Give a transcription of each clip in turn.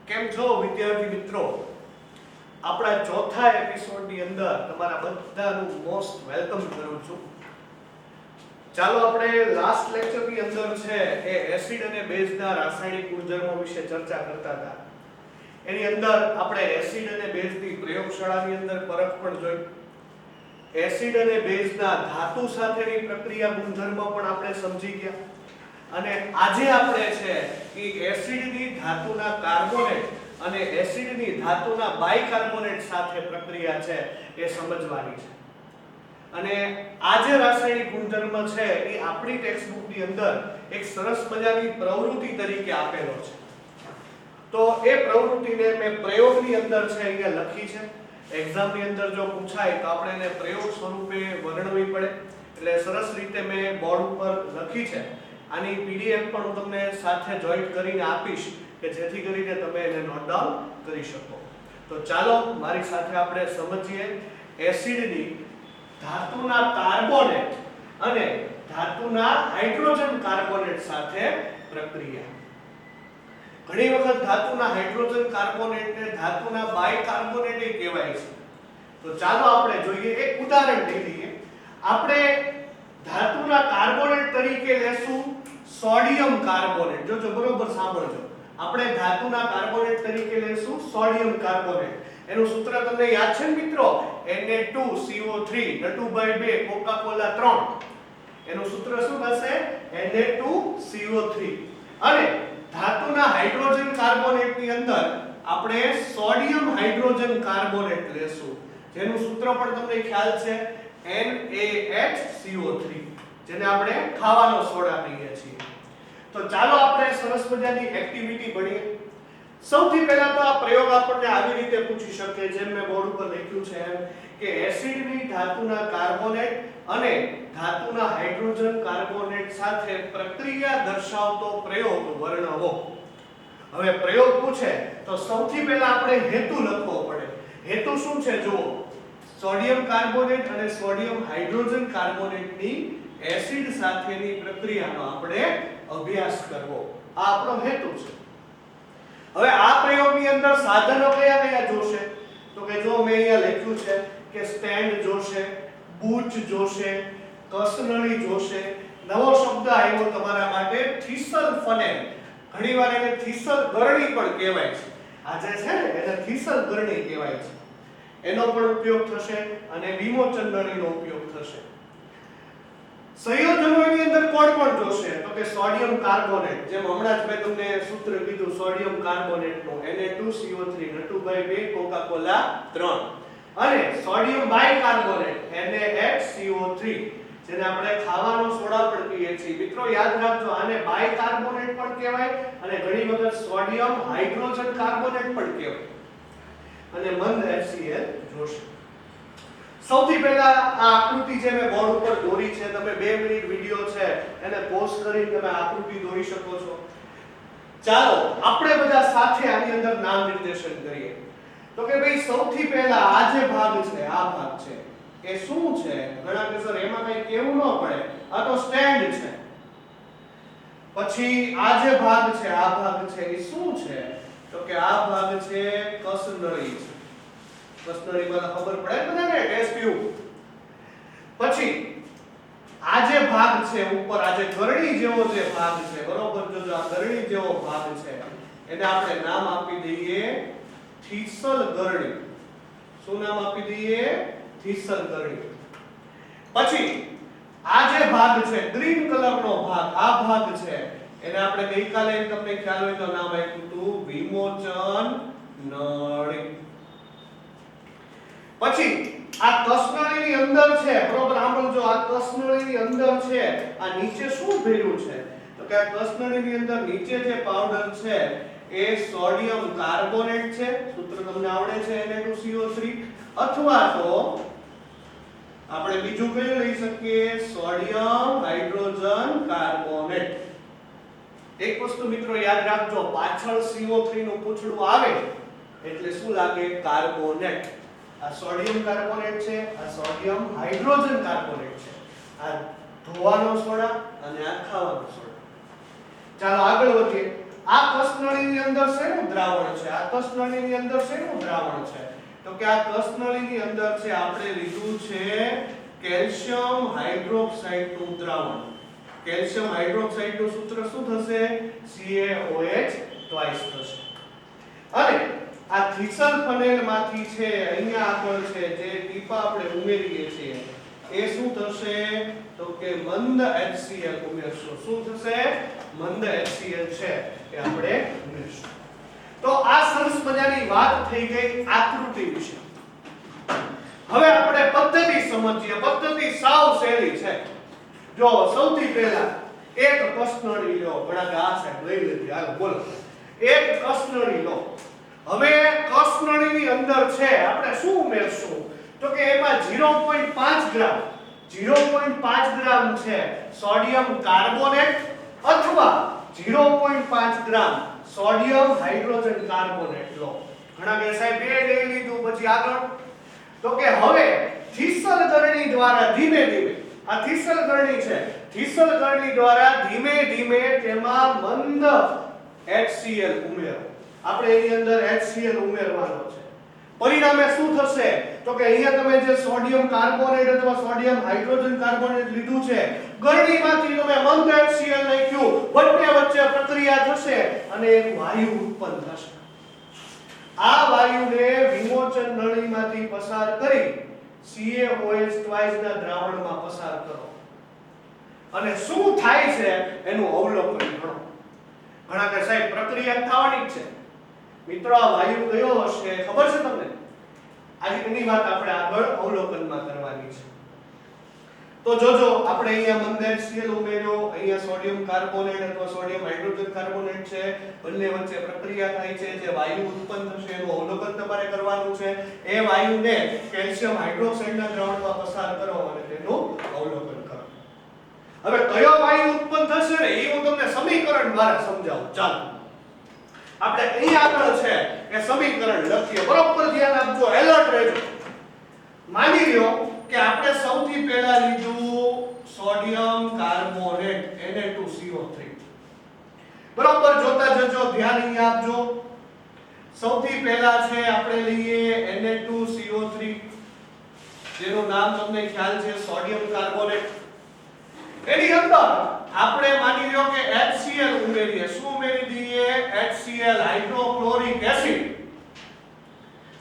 કેમ છો વિદ્યાર્થી મિત્રો? આપણા ચોથા એપિસોડની અંદર તમારા બધાનું મોસ્ટ વેલકમ કરું છું. ચાલો આપણે લાસ્ટ લેક્ચરની અંદર છે એ એસિડ અને બેઝના રાસાયણિક ગુણધર્મો વિશે ચર્ચા કરતા હતા. એની અંદર આપણે એસિડ અને બેઝની પ્રયોગશાળાની અંદર પરખ પણ જોઈ. એસિડ અને બેઝના ધાતુ સાથેની પ્રક્રિયા ગુણધર્મો પણ આપણે સમજી ગયા. અને આજે આપણે છે કે એસિડની ધાતુના કાર્બોનેટ અને એસિડની ધાતુના બાયકાર્બોનેટ સાથે પ્રક્રિયા છે એ સમજવાની છે. અને આ જે રાસાયણિક ગુણધર્મ છે એ આપણી ટેક્સ્ટબુકની અંદર એક સરસ મજાની પ્રવૃત્તિ તરીકે આપેલો છે. તો એ પ્રવૃત્તિને મેં પ્રયોગની અંદર છે અહીંયા લખી છે. એક્ઝામની અંદર જો પૂછાય તો આપણે એને પ્રયોગ સ્વરૂપે વર્ણવવી પડે, એટલે સરસ રીતે મેં બોર્ડ ઉપર લખી છે. આની પીડીએફ પણ હું તમને સાથે જોઈન્ટ કરીને આપીશ કે જેથી કરીને તમે એને નોટ ડાઉન કરી શકો. તો ચાલો મારી સાથે આપણે સમજીએ એસિડની ધાતુના કાર્બોનેટ અને ધાતુના હાઇડ્રોજન કાર્બોનેટ સાથે પ્રક્રિયા. ઘણી વખત ધાતુના હાઇડ્રોજન કાર્બોનેટને ધાતુના બાયકાર્બોનેટ કહેવાય છે. તો ચાલો આપણે જોઈએ, એક ઉદાહરણ લઈ લઈએ. આપણે ધાતુના કાર્બોનેટ તરીકે લેશું સોડિયમ કાર્બોનેટ. જોજો બરોબર સાંભળજો. આપણે ધાતુના કાર્બોનેટ તરીકે લેશું સોડિયમ કાર્બોનેટ. એનું સૂત્ર તમને યાદ છે ને મિત્રો? Na2CO3 N2/2 Coca Cola 3. એનું સૂત્ર શું થશે? Na2CO3. અને ધાતુના હાઇડ્રોજન કાર્બોનેટની અંદર આપણે સોડિયમ હાઇડ્રોજન કાર્બોનેટ લેશું, જેનું સૂત્ર પણ તમને ખ્યાલ છે NaHCO3, જેને આપણે ખાવાનો સોડા કહીએ છીએ. તો ચાલો આપણે સરસ મજાની એક્ટિવિટી ભણીએ. સૌથી પહેલા તો આ પ્રયોગ આપણને આવી રીતે પૂછી શકે, જેમ મેં બોર્ડ ઉપર લખ્યું છે એમ, કે એસિડની ધાતુના કાર્બોનેટ અને ધાતુના હાઇડ્રોજન કાર્બોનેટ સાથે પ્રક્રિયા દર્શાવતો પ્રયોગ વર્ણવો. હવે પ્રયોગ પૂછે તો સૌથી પહેલા આપણે હેતુ લખવો પડે. હેતુ શું છે જુઓ. સોડિયમ કાર્બોનેટ અને સોડિયમ હાઇડ્રોજન કાર્બોનેટની એસિડ સાથેની પ્રક્રિયાનો આપણે અભ્યાસ કરવો. આ આપણો હેતુ છે. હવે આ પ્રયોગની અંદર સાધનો કયા કયા જોશે? તો કે જો મેં અહીંયા લખ્યું છે કે સ્ટેન્ડ જોશે, બૂચ જોશે, કસનળી જોશે. નવો શબ્દ આવ્યો તમારા માટે, થીસલ ફનેલ. ઘણીવાર એને થીસલ ગરણી પણ કહેવાય છે. આ જે છે ને એને થીસલ ગરણી કહેવાય છે. એનો પણ ઉપયોગ થશે અને વિમોચન નળીનો ઉપયોગ થશે. સંયોજનોની અંદર કોણ કોણ જોશે? તો કે સોડિયમ કાર્બોનેટ, જેમ હમણાં જ મેં તમને સૂત્ર કીધું સોડિયમ કાર્બોનેટનું Na2CO3 N2/2 કોકા-કોલા 3. અને સોડિયમ બાયકાર્બોનેટ NaHCO3, જેને આપણે ખાવાનો સોડા પણ કહીએ છીએ. મિત્રો યાદ રાખજો, આને બાયકાર્બોનેટ પણ કહેવાય અને ઘણી વખત સોડિયમ હાઇડ્રોજન કાર્બોનેટ પણ કહેવાય. અને મંદ HCl જોશે. સૌથી પહેલા આ આકૃતિ જે મેં બોર્ડ ઉપર દોરી છે, તમે 2 મિનિટ વિડિયો છે એને પોઝ કરીને તમે આકૃતિ દોરી શકો છો. ચાલો આપણે બધા સાથે આની અંદર નામ નિર્દેશન કરીએ. તો કે ભાઈ સૌથી પહેલા આ જે ભાગ છે, આ ભાગ છે એ શું છે? ઘણા કે સર એમાં કઈ કેવું ન પડે, આ તો સ્ટેન્ડ છે. પછી આ જે ભાગ છે, આ ભાગ છે એ શું છે? તો કે આ ભાગ છે કસનળી છે. કસનળીમાં ખબર પડે બધાને, ટેસ્ટ ટ્યુબ. પછી આ જે ભાગ છે ઉપર, આ જે ગરણી જેવો જે ભાગ છે, બરોબર, જો આ ગરણી જેવો ભાગ છે એને આપણે નામ આપી દઈએ થીસલ ગરણી. શું નામ આપી દઈએ? થીસલ ગરણી. પછી આ જે ભાગ છે ગ્રીન કલરનો ભાગ, આ ભાગ છે એને આપણે ગઈકાલે તમને ખ્યાલ હોય તો નામ આપ્યું હતું વિમોચન નળી. પછી આ કસનળીની અંદર છે, બરોબર, સાંભળજો, આ કસનળીની અંદર છે આ નીચે શું ભર્યું છે? તો કે આ કસનળીની અંદર નીચે જે પાવડર છે એ સોડિયમ કાર્બોનેટ છે. સૂત્ર તમને આવડે છે Na2CO3. અથવા તો આપણે બીજું કયું લઈ શકીએ? Sodium hydrogen carbonate. એક વસ્તુ મિત્રો યાદ રાખજો, પાછળ CO3 નું પૂંછડું આવે એટલે શું લાગે? કાર્બોનેટ. આ સોડિયમ કાર્બોનેટ છે, આ સોડિયમ હાઇડ્રોજન કાર્બોનેટ છે. આ ધોવાનો સોડા અને આ ખાવાનો સોડા. ચાલો આગળ વધીએ. આ કસનળીની અંદર શેનું દ્રાવણ છે? આ કસનળીની અંદર શેનું દ્રાવણ છે? તો કે આ કસનળીની અંદર છે આપણે લીધું છે કેલ્શિયમ હાઇડ્રોક્સાઇડ નું દ્રાવણ. કેલ્શિયમ હાઇડ્રોક્સાઇડ નું સૂત્ર શું થશે? CaOH ટ્વાઇસ થશે. અને આ થીસલ ફનેલ માંથી છે અહીંયા આગળ છે જે ટીપા આપણે ઉમેરીએ છીએ એ શું થશે? તો કે મંદ HCl ઉમેરશું. શું થશે? મંદ HCl છે એ આપણે ઉમેરશું. તો આ સરસ મજાની વાત થઈ ગઈ આકૃતિ વિશે. હવે આપણે પદ્ધતિ સમજીએ. પદ્ધતિ સાવ સહેલી છે. જો સૌથી પહેલા એક કસનળી લો. ઘણા કે આ સાહેબ લઈ લીધી. હાલો બોલો. એક કસનળી લો. હવે કસનળીની અંદર છે આપણે શું ઉમેરશું? તો કે એમાં 0.5 ગ્રામ 0.5 ગ્રામ છે સોડિયમ કાર્બોનેટ અથવા 0.5 ગ્રામ સોડિયમ હાઇડ્રોજન કાર્બોનેટ લો. ઘણા કે સાહેબ બે લઈ લીધું પછી આગળ? તો કે હવે થીસલ ગળણી દ્વારા ધીમે ધીમે આ થીસલ ગળણી છે. થીસલ ગળણી દ્વારા ધીમે ધીમે તેમાં મંદ HCl ઉમેરો. આપણે એની અંદર HCl ઉમેરવાનો છે. પરિણામે શું થશે? તો કે અહીંયા તમે જે સોડિયમ કાર્બોનેટ અથવા સોડિયમ હાઇડ્રોજન કાર્બોનેટ લીધું છે ગળણીમાંથી તમે મંદ HCl નાખ્યું. બંને વચ્ચે પ્રક્રિયા થશે અને એક વાયુ ઉત્પન્ન થશે. આ વાયુને વિમોચન નળીમાંથી પસાર કરી CaOH ટ્વાઇસ ના દ્રાવણમાં પસાર કરો અને શું થાય છે એનું અવલોકન કરો. ઘણા કે સાહેબ પ્રક્રિયા થવાની જ છે. મિત્રો આ વાયુ કયો હશે ખબર છે તમને? આજે એની વાત આપણે આગળ અવલોકનમાં કરવાની છે. તો જોજો આપણે અહીંયા મંદ HCl ઉમેર્યો, અહીંયા સોડિયમ કાર્બોનેટ અથવા સોડિયમ હાઇડ્રોજન કાર્બોનેટ છે, બંને વચ્ચે પ્રક્રિયા થાય છે, જે વાયુ ઉત્પન્ન થશે એનું અવલોકન તમારે કરવાનું છે. એ વાયુને કેલ્શિયમ હાઇડ્રોક્સાઇડના દ્રાવણમાં પસાર કરો અને તેનું અવલોકન કરો. હવે કયો વાયુ ઉત્પન્ન થશે ને એ હું તમને સમીકરણ દ્વારા સમજાવું. ચાલો આપણે અહીં આગળ છે એ સમીકરણ લખીએ. બરોબર ધ્યાન આપજો, એલર્ટ રહેજો. માની લ્યો કે આપણે સૌથી પહેલા લીધું સોડિયમ કાર્બોનેટ Na2CO3. બરોબર જોતા જજો, ધ્યાન અહીં આપજો. સૌથી પહેલા છે આપણે લઈએ Na2CO3 જેનું નામ તમને ખ્યાલ છે સોડિયમ કાર્બોનેટ. એની અંદર આપણે માની લ્યો કે HCl ઉમેરીએ. શું ઉમેરી દઈએ? HCl hydrochloric acid.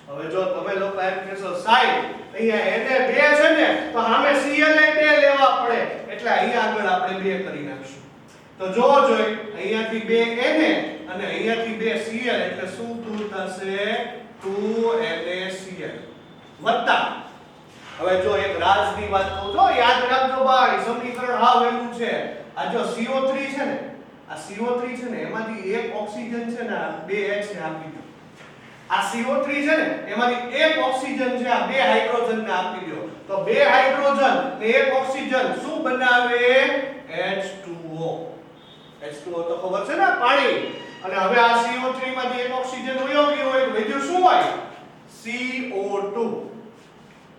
હવે જો તમે લોકો એમ કહેશો સાહેબ અહીંયા Na2 છે ને તો સામે Cl એ 2 લેવા પડે એટલે અહીંયા આગળ આપણે 2 કરી નાખશું. તો જો જોઈ અહીંયાથી 2 Na અને અહીંયાથી 2 Cl એટલે શું દૂર થશે? 2NaCl વત્તા. હવે જો એક રાજની વાત કહું છો, યાદ રાખજો ભાઈ, સમીકરણ હા વેલું છે. આ જો CO3 છે ને, આ CO3 છે ને એમાંથી એક ઓક્સિજન છે ને 2H ને આપી દો. આ CO3 છે ને એમાંથી એક ઓક્સિજન છે આ 2 હાઇડ્રોજન ને આપી દો. તો 2 હાઇડ્રોજન ને એક ઓક્સિજન શું બનાવે? H2O. H2O તો ખબર છે ને પાણી. અને હવે આ CO3 માંથી એક ઓક્સિજન વયો ગયો હોય તો બીજું શું હોય? CO2.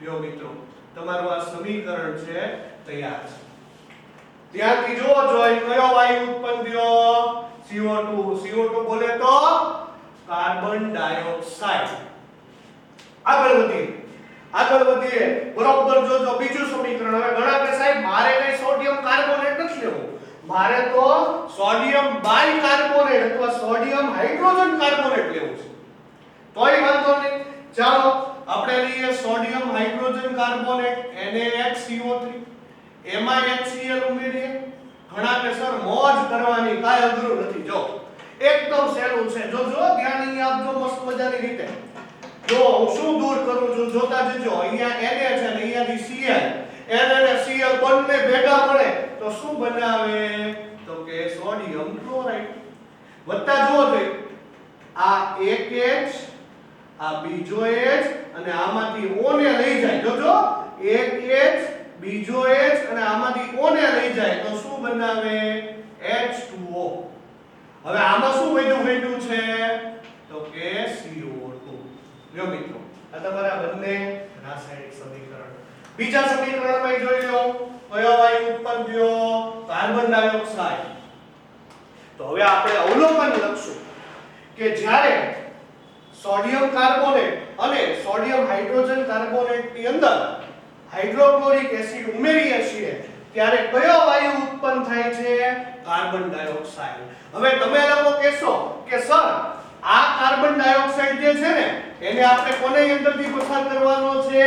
લ્યો મિત્રો તમારું આ સમીકરણ છે તૈયાર છે. ત્યાંથી જોવો જોઈ કયો વાયુ ઉત્પન્ન થયો? CO2. CO2 બોલે તો કાર્બન ડાયોક્સાઇડ. આગળ વધીએ. બરોબર જોજો બીજું સમીકરણ. હવે ઘણા કે સાહેબ મારે કઈ સોડિયમ કાર્બોનેટ નથી લેવું, મારે તો સોડિયમ બાયકાર્બોનેટ અથવા સોડિયમ હાઇડ્રોજન કાર્બોનેટ લેવું છે. તોય વાંધો નહીં, ચાલો આપણે લઈએ સોડિયમ હાઇડ્રોજન કાર્બોનેટ NaHCO3. એમાં HCl ઉમેરીએ. ઘણા કે સર મોજ કરવાની, કાઈ અઘરું નથી. જો એકદમ સહેલું છે. જો ધ્યાન અહીં આપજો મસ્ત મજાની રીતે. જો હું શું દૂર કરું છું જોતા જજો. અહીંયા Na છે ને અહીંયાથી Cl. Na અને Cl બંને ભેગા મળે તો શું બનાવે? તો કે સોડિયમ ક્લોરાઇડ. વત્તા જો જોઈ આ એક H આ બીજો H અને આમાંથી O ને લઈ જાય. જોજો એક H બીજો H અને આમાંથી O ને લઈ જાય તો શું બનાવે? H2O. હવે આમાં શું વધ્યું છે? તો કે CO2. લ્યો મિત્રો આ તમારા બંને રાસાયણિક સમીકરણ. બીજા સમીકરણમાં જોઈ લો કયો વાયુ ઉત્પન્ન થયો? Carbon dioxide. તો હવે આપણે અવલોકન લખશું કે જ્યારે સોડિયમ કાર્બોનેટ અને સોડિયમ હાઇડ્રોજન કાર્બોનેટ ની અંદર હાઇડ્રોક્લોરિક એસિડ ઉમેરીએ છીએ ત્યારે કયો વાયુ ઉત્પન્ન થાય છે? Carbon dioxide. હવે તમે લોકો કહેશો કે સર આ કાર્બન ડાયોક્સાઇડ જે છે ને એને આપણે કોની અંદરથી પસાર કરવાનો છે?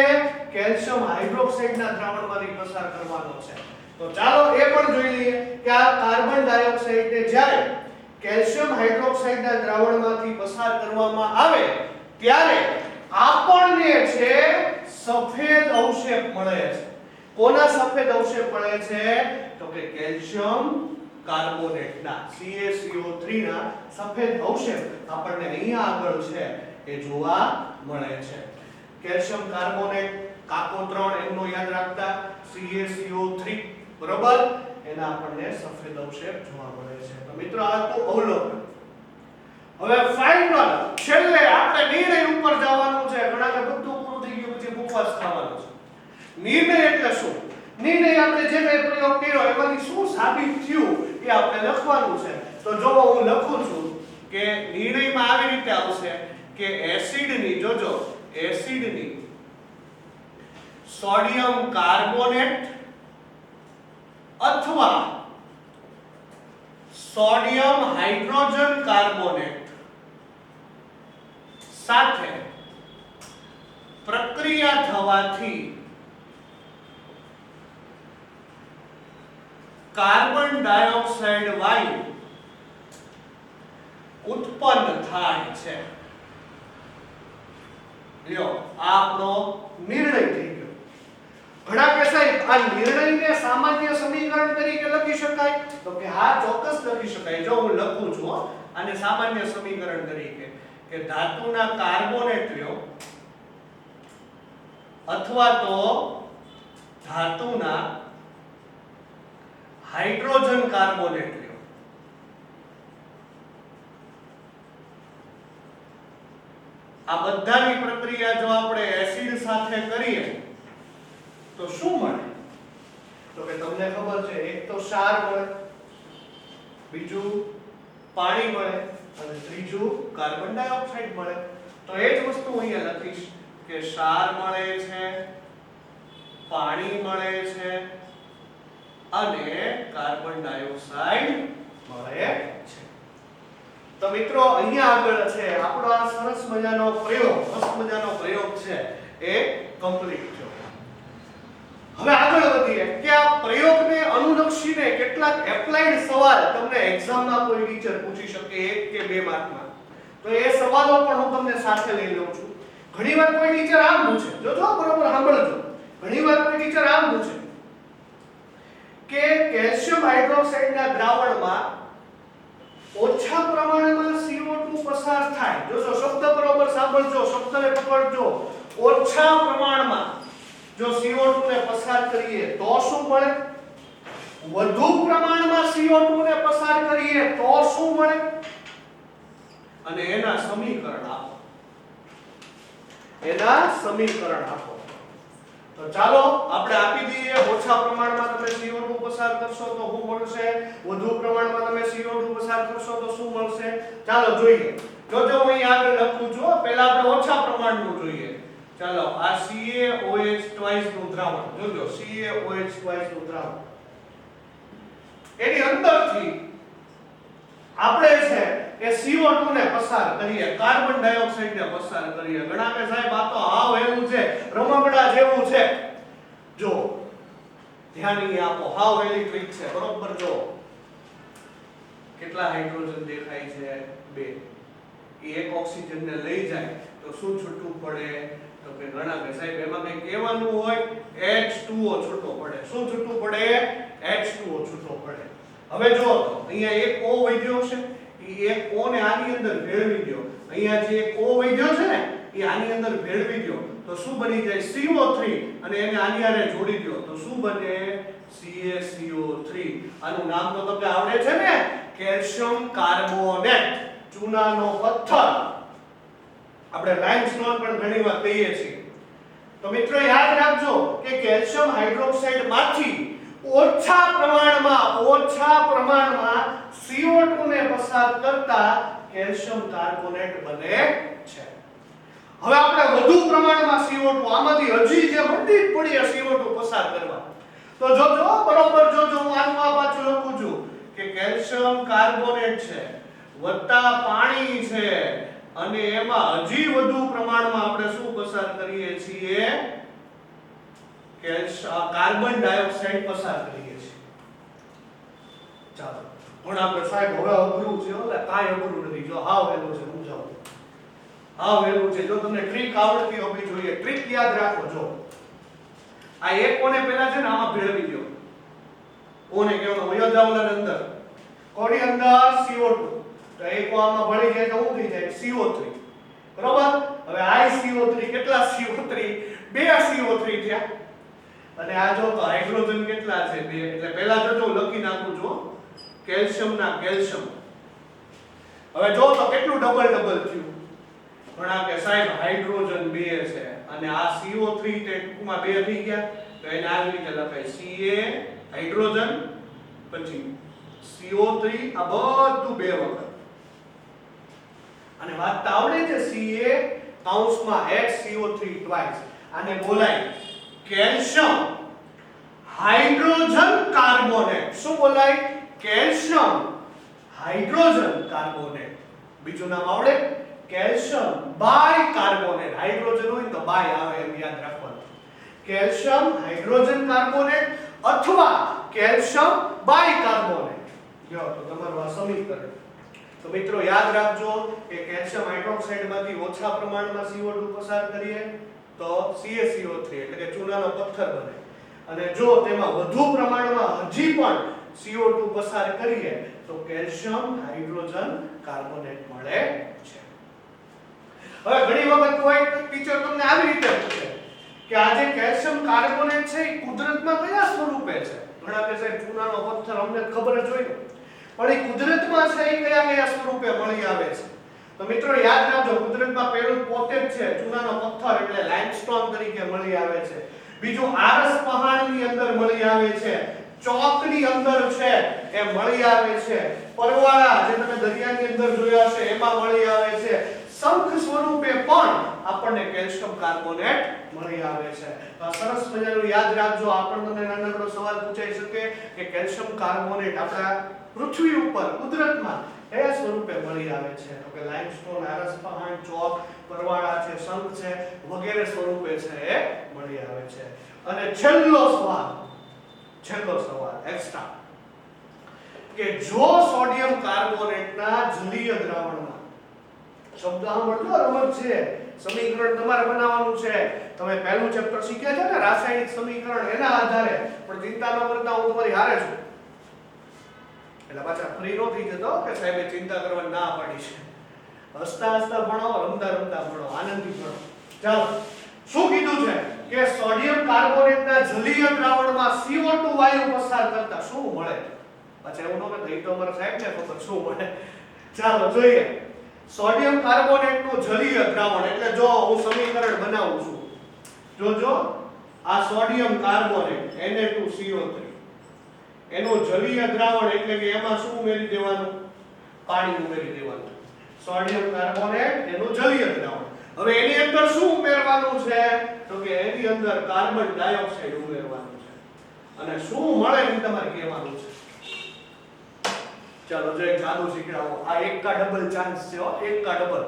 કેલ્શિયમ હાઇડ્રોક્સાઇડના દ્રાવણમાંથી પસાર કરવાનો છે. તો ચાલો એ પણ જોઈ લઈએ કે આ કાર્બન ડાયોક્સાઇડને જ્યારે કેલ્શિયમ હાઇડ્રોક્સાઇડના દ્રાવણમાંથી પસાર કરવામાં આવે ત્યારે આપણને છે સફેદ અવક્ષેપ મળે છે. કોના સફેદ અવક્ષેપ મળે છે? તો કે કેલ્શિયમ કાર્બોનેટના CaCO3 ના સફેદ અવક્ષેપ આપણને અહીંયા આગળ છે એ જોવા મળે છે. કેલ્શિયમ કાર્બોનેટ કાકો 3 એમનો યાદ રાખતા CaCO3 બરોબર એના આપણને સફેદ અવક્ષેપ જોવા મળે છે. તો મિત્રો આ તો અવલોકન. હવે ફાઇનલ છેલ્લે આપણે નિર્ણય ઉપર જવાનું છે. ઘણાને બધું પૂરું થઈ ગયું પછી ઉપવાસ ખાવાનો છે. નિર્ણય એટલે શું? નિર્ણય આપણે જે કંઈ પ્રયોગ કર્યો એમાંથી શું સાબિત થયું એ આપણે લખવાનું છે. તો જો હું લખું છું કે નિર્ણયમાં આવી રીતે આવશે કે એસિડની જોજો એસિડની સોડિયમ કાર્બોનેટ અથવા સોડિયમ હાઇડ્રોજન કાર્બોનેટ સાથે પ્રક્રિયા થવાથી કાર્બન ડાયોક્સાઇડ વાયુ ઉત્પન્ન થાય છે. લ્યો આ આપણો નિર્ણય થઈ ગયો. ઘણા કે સાહેબ આ નિર્ણયને સામાન્ય સમીકરણ તરીકે લખી શકાય? તો કે હા ચોક્કસ લખી શકાય. જો હું લખું છું આને સામાન્ય સમીકરણ તરીકે કે ધાતુના કાર્બોનેટ લ્યો અથવા તો ધાતુના હાઇડ્રોજન કાર્બોનેટ લ્યો. આ બધાની પ્રક્રિયા જો આપણે એસિડ સાથે કરીએ તો શું મળે? તો કે તમને ખબર છે એક તો ક્ષાર મળે, બીજું પાણી મળે અને ત્રીજું કાર્બન ડાયોક્સાઇડ મળે. તો એ જ વસ્તુ અહીંયા લખીશ કે ક્ષાર મળે છે, પાણી મળે છે અને કાર્બન ડાયોક્સાઇડ મળે છે. તો મિત્રો અહીંયા આગળ છે આપણો આ સરસ મજાનો પ્રયોગ, મસ્ત મજાનો પ્રયોગ છે એ કમ્પ્લીટ થયો. હવે આગળ વધીએ કે આ પ્રયોગને અનુલક્ષીને કેટલાક એપ્લાઇડ સવાલ તમને એક્ઝામમાં કોઈ ટીચર પૂછી શકે 1 કે 2 માર્કમાં. તો એ સવાલો પણ હું તમને સાથે લઈ લઉં છું. ઘણીવાર કોઈ ટીચર આમ પૂછે, જોજો બરોબર સાંભળજો. ઘણીવાર કોઈ ટીચર આમ પૂછે કે કેલ્શિયમ હાઇડ્રોક્સાઇડના દ્રાવણમાં ઓછા પ્રમાણમાં CO2 પસાર થાય. જોજો શબ્દ બરોબર સાંભળજો, શબ્દને પકડજો. ઓછા પ્રમાણમાં જો CO2 ને પસાર કરીએ તો શું મળે? વધુ પ્રમાણમાં CO2 ને પસાર કરીએ તો શું મળે? અને એના સમીકરણ આપો. એના સમીકરણ આપો. તો ચાલો આપણે આપી દઈએ. ઓછા પ્રમાણમાં તમે CO2 પસાર કરશો તો શું મળશે? વધુ પ્રમાણમાં તમે CO2 પસાર કરશો તો શું મળશે? ચાલો જોઈએ. જોજો હું અહીં આગળ લખું છું. પહેલા આપણે ઓછા પ્રમાણનું જોઈએ. ચાલો આ CaOH ટ્વાઇસ નું દ્રાવણ જોજો. CaOH ટ્વાઇસ નું દ્રાવણ એની અંદરથી આપણે છે એ CO2 ને પસાર કરીએ, કાર્બન ડાયોક્સાઇડ ને પસાર કરીએ. ઘણા કે સાહેબ આ તો હાવ એવું છે, રમકડા જેવું છે. જો ધ્યાન અહીં આપો, હાવ ઇલેક્ટ્રિક છે બરોબર. જો કેટલા હાઇડ્રોજન દેખાય છે? 2. એ એક ઓક્સિજન ને લઈ જાય તો શું છૂટું પડે? તો કે ઘણા કે સાહેબ એમાં કઈ કહેવાનું હોય H2O છૂટો પડે. શું છૂટું પડે? H2O છૂટો પડે. હવે જો તો અહીંયા એક O વધ્યો છે, એ એક O ને આની અંદર ભેળવી દો. અહીંયા જે એક O વધ્યો છે ને એ આની અંદર ભેળવી દો તો શું બની જાય? CO3 અને એને આની હારે જોડી દો તો શું બને? CaCO3. આનું નામ તો તમને આવડે છે ને, કેલ્શિયમ કાર્બોનેટ, ચૂનાનો પથ્થર. આપણે લાઇમસ્ટોન પણ ઘણીવાર કહીએ છીએ. તો મિત્રો યાદ રાખજો કે કેલ્શિયમ હાઇડ્રોક્સાઇડ માંથી ઓછા પ્રમાણમાં CO2 ને પસાર કરતા કેલ્શિયમ કાર્બોનેટ બને છે. હવે આપણે વધુ પ્રમાણમાં CO2 આમાંથી હજી જે બધી પડી CO2 પસાર કરવા, તો જોજો બરોબર જોજો, હું આનું આ પાછું લખું છું કે કેલ્શિયમ કાર્બોનેટ છે વત્તા પાણી છે અને એમાં હજી વધુ પ્રમાણમાં આપણે શું પસાર કરીએ છીએ? કાર્બન ડાયોક્સાઇડ પસાર કરીએ છીએ. ચાલો પણ આપણે સાહેબ હવે અઘરું છે, એટલે કાંઈ અઘરું નથી, જો હાવ વહેલું છે, સમજાવું હાવ વહેલું છે. જો તમને ટ્રીક આવડતી હોવી જોઈએ, ટ્રીક યાદ રાખો. જો આ એક કોને પહેલા છે ને આમાં ભેળવી દો, કોને કહેવાનો વયો જાવલાની અંદર, કોની અંદર CO2, તો એક આમાં ભળી જાય તો શું થઈ જાય? CO3, બરોબર. હવે આ CO3 કેટલા CO3? 2 CO3 થયા. અને આ જો તો હાઇડ્રોજન કેટલા છે? 2. એટલે પહેલા જો લખી નાખું છું કેલ્શિયમ ના કેલ્શિયમ. હવે જો તો કેટલું ડબલ થયું? ઘણા કે સાહેબ હાઇડ્રોજન 2 છે અને આ CO3 તે ટૂંકમાં 2 થઈ ગયા, તો એને આવી રીતે લખાય Ca હાઇડ્રોજન પછી CO3, આ બધું 2 વખત. અને વાંચતા આવડે છે Ca કૌંસમાં HCO3 twice. આને બોલાય કેલ્શિયમ હાઇડ્રોજન કાર્બોનેટ. શું બોલાય? Calcium hydrogen carbonate. બીજું નામ આવડે? Calcium bicarbonate. હાઇડ્રોજન હોય તો બાય આવે એમ યાદ રાખવાનું. કેલ્શિયમ હાઇડ્રોજન કાર્બોનેટ અથવા કેલ્શિયમ બાયકાર્બોનેટ. જો તો તમારું આ સમીકરણ. તો મિત્રો યાદ રાખજો કે કેલ્શિયમ હાઇડ્રોક્સાઇડમાંથી ઓછા પ્રમાણમાં CO2 પસાર કરીએ તો CaCO3 એટલે કે ચૂનાનો પથ્થર બને, અને જો તેમાં વધુ પ્રમાણમાં હજી પણ CO2 પસાર કરીએ તો કેલ્શિયમ હાઇડ્રોજન કાર્બોનેટ મળે છે. હવે ઘણી વખત કોઈ ટીચર તમને આવી રીતે પૂછે કે આ જે કેલ્શિયમ કાર્બોનેટ છે એ કુદરતમાં કયા સ્વરૂપે છે? ઘણા કે સાહેબ ચૂનાનો પથ્થર અમને ખબર જ હોય ને, પણ એ કુદરતમાં છે એ કયા સ્વરૂપે મળી આવે છે? તો મિત્રો યાદ રાખજો, કુદરતમાં પહેલું પોતે જ છે ચૂનાનો પથ્થર એટલે લાઇમસ્ટોન તરીકે મળી આવે છે. બીજું આરસ પહાડની અંદર મળી આવે છે, ચોકની અંદર છે એ મળી આવે છે, પરવાળા જે તમે દરિયાની અંદર જોયા છે એમાં મળી આવે છે, શંખ સ્વરૂપે પણ આપણને કેલ્શિયમ કાર્બોનેટ મળી આવે છે. તો સરસ મજાનું યાદ રાખજો. આપણને નાનકડો સવાલ પૂછાઈ શકે કે કેલ્શિયમ કાર્બોનેટ આપણા પૃથ્વી ઉપર કુદરતમાં કયા સ્વરૂપે મળી આવે છે? તો કે લાઇમસ્ટોન, આરસ પહાડ, ચોક, પરવાળા છે, શંખ છે વગેરે સ્વરૂપે છે એ મળી આવે છે. અને છેલ્લો સવાલ એક્સ્ટ્રા કે જો સોડિયમ કાર્બોનેટના જલીય દ્રાવણમાં, શબ્દ સાંભળજો, રમત છે, સમીકરણ તમારે બનાવવાનું છે. તમે પહેલું ચેપ્ટર શીખ્યા છો ને રાસાયણિક સમીકરણ, એના આધારે, પણ ચિંતા ન કરતા હું તમારી હારે છું. એટલે પાછા ફ્રી નો થઈ જતો કે સાહેબે ચિંતા કરવાની ના પાડી છે. હસતા ભણો, રમતા ભણો, આનંદથી ભણો. ચાલો, શું કીધું છે કે સોડિયમ કાર્બોનેટના જલીય દ્રાવણમાં CO2 વાયુ પસાર કરતા શું મળે? પાછા એવું ન કહેતા એ તો અમારા સાહેબને ખબર શું મળે. ચાલો જોઈએ. સોડિયમ કાર્બોનેટનું જલીય દ્રાવણ એટલે જો હું સમીકરણ બનાવું છું, જોજો આ સોડિયમ કાર્બોનેટ Na2CO3 એનું જલીય દ્રાવણ એટલે કે એમાં શું ઉમેરી દેવાનું? પાણી ઉમેરી દેવાનું. સોડિયમ કાર્બોનેટ એનું જલીય દ્રાવણ. હવે એની અંદર શું ઉમેરવાનું છે? તો કે એની અંદર કાર્બન ડાયોક્સાઇડ ઉમેરવાનું છે. અને શું મળે એ તમારે કહેવાનું છે. ચાલો જો એક જાદુ શીખડાવો. આ એક કા ડબલ ચાન્સ છે, એક કા ડબલ.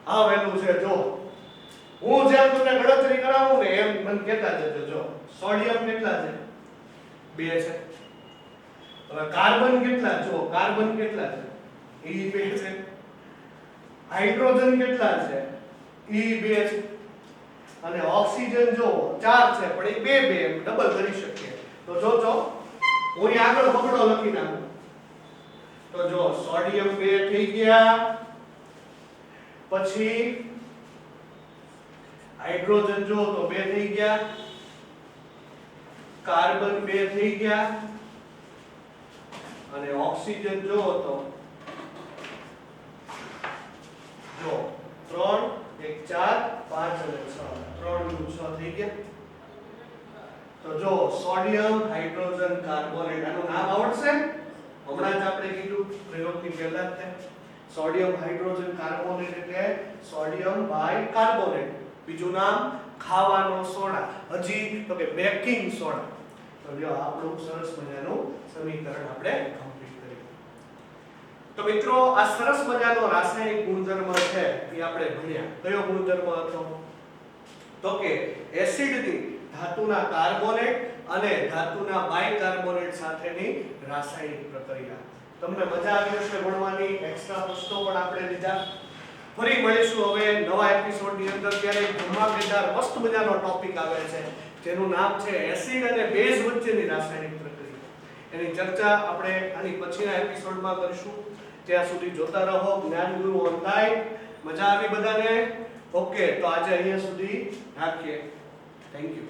આ વેલ્યુ છે. જો હું જેમ તમને ગણતરી કરાવું ને એમ મને કહેતા જજો. જો સોડિયમ કેટલા છે? 2 છે. હવે કાર્બન કેટલા? જો કાર્બન કેટલા છે? E 2 છે. હાઇડ્રોજન કેટલા છે? E 2 છે. અને ઓક્સિજન જો 4 છે, પણ એ 2 એમ ડબલ કરી શકીએ. તો જો હું આગળ પકડો લખી નાખું. તો જો સોડિયમ 2 થઈ ગયા, પછી હાઇડ્રોજન જો તો 2 થઈ ગયા, કાર્બન 2 થઈ ગયા, અને ઓક્સિજન જો તો જો 3 1 4 5 અને 6 3 નું 6 થઈ ગયા. તો જો સોડિયમ હાઇડ્રોજન કાર્બોનેટ, આનું નામ આવડશે? હમણાં જ આપણે કીધું પ્રયોગની પહેલા જ તે સોડિયમ હાઇડ્રોજન કાર્બોનેટ એટલે સોડિયમ બાયકાર્બોનેટ. બીજું નામ ખાવાનો સોડા, હજી તો કે બેકિંગ સોડા. તો જો આપણું સરસ મજાનું સમીકરણ આપણે કમ્પ્લીટ કર્યું. તો મિત્રો આ સરસ મજાનો રાસાયણિક ગુણધર્મ છે એ આપણે ભણ્યા. કયો ગુણધર્મ હતો? તો કે એસિડની ધાતુના કાર્બોનેટ અને ધાતુના બાયકાર્બોનેટ સાથેની રાસાયણિક પ્રક્રિયા. તમને મજા આવી હશે ભણવાની. એક્સ્ટ્રા પ્રશ્નો પણ આપણે લીધા. ફરી મળીશું હવે નવા એપિસોડની અંદર. ત્યારે એક ધમાકેદાર મસ્ત મજાનો ટોપિક આવે છે જેનું નામ છે એસિડ અને બેઝ વચ્ચેની રાસાયણિક પ્રક્રિયા. એની ચર્ચા આપણે આની પછીના એપિસોડમાં કરીશું. ત્યાં સુધી જોતા રહો જ્ઞાનગુરુ ઓનલાઈન. મજા આવી બધાને? ઓકે, તો આજે અહીંયા સુધી રાખીએ. Thank you.